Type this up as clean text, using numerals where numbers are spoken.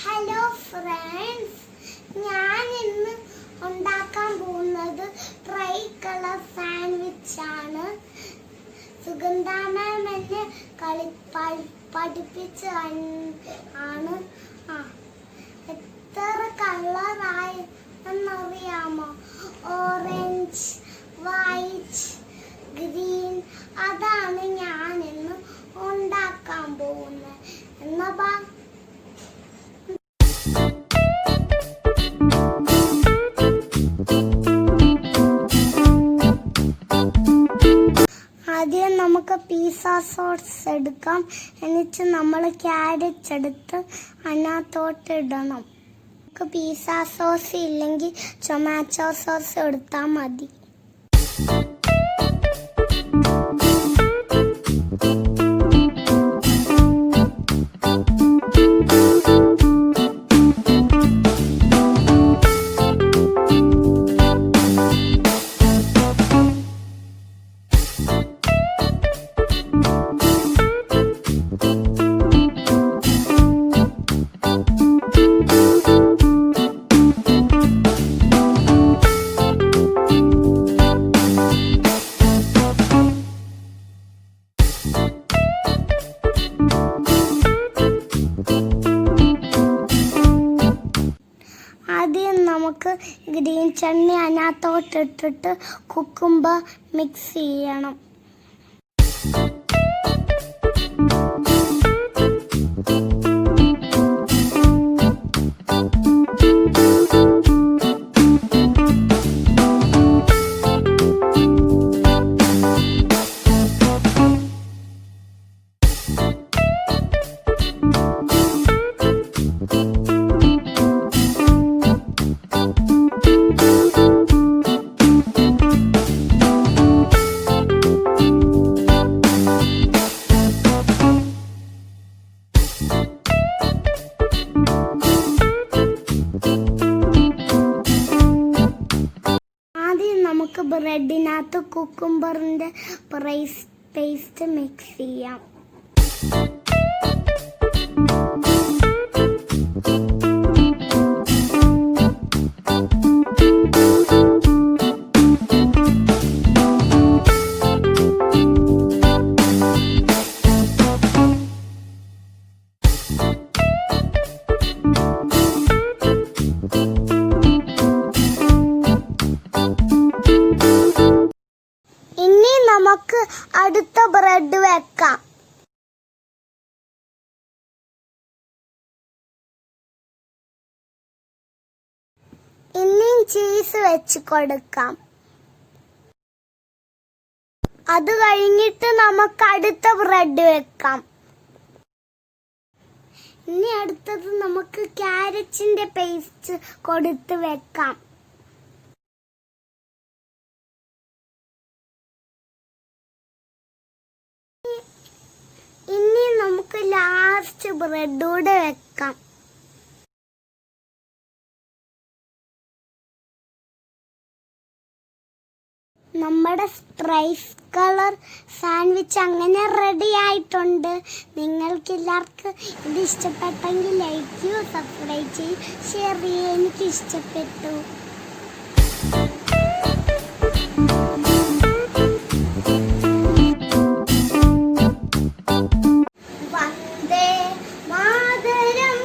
Hello friends, ഞാൻ ഇന്ന് ഉണ്ടാക്കാൻ പോകുന്നത് ട്രൈകളർ സാൻഡ്വിച്ച് ആണ്. സുഗന്ധ മാം എന്നെ പഠിപ്പിച്ച് ആണ്. എത്ര കളറായി എന്നറിയാമോ? Orange, white, green. അതാണ് ഞാൻ ഇന്ന് ഉണ്ടാക്കാൻ പോകുന്നത്. എന്നാ ആദ്യം നമുക്ക് പിസ്സ സോസ് എടുക്കാം. എന്നിട്ട് നമ്മൾ ക്യാരറ്റ് എടുത്ത് അതിനകത്തോട്ട് ഇടണം. നമുക്ക് പിസ്സ സോസ് ഇല്ലെങ്കിൽ ടൊമാറ്റോ സോസ് എടുത്താൽ മതി. ആദ്യം നമുക്ക് ഗ്രീൻ ചട്നി അതിനകത്തോട്ട് ഇട്ടിട്ട് കുക്കുംബർ മിക്സ് ചെയ്യണം. നമുക്ക് ബ്രെഡിനകത്ത് കുക്കുംബറിന്റെ പേസ്റ്റ് മിക്സ് ചെയ്യാം. നമുക്ക് അടുത്ത ബ്രെഡ് വെക്കാം. ഇനിയും ചീസ് വെച്ച് കൊടുക്കാം. അത് കഴിഞ്ഞിട്ട് നമുക്ക് അടുത്ത ബ്രെഡ് വെക്കാം. ഇനി അടുത്തത് നമുക്ക് ക്യാരറ്റിന്റെ പേസ്റ്റ് കൊടുത്ത് വെക്കാം. ഇനി നമുക്ക് ലാസ്റ്റ് ബ്രെഡ് കൂടെ വെക്കാം. നമ്മുടെ ട്രൈകളർ സാൻഡ്വിച്ച് അങ്ങനെ റെഡി ആയിട്ടുണ്ട്. നിങ്ങൾക്ക് എല്ലാവർക്കും ഇത് ഇഷ്ടപ്പെട്ടെങ്കിൽ ലൈക്ക് ചെയ്യൂ, സബ്സ്ക്രൈബ് ചെയ്യൂ, ഷെയർ ചെയ്യൂ. എനിക്ക് ഇഷ്ടപ്പെട്ടു. വന്ദേ മാതരം.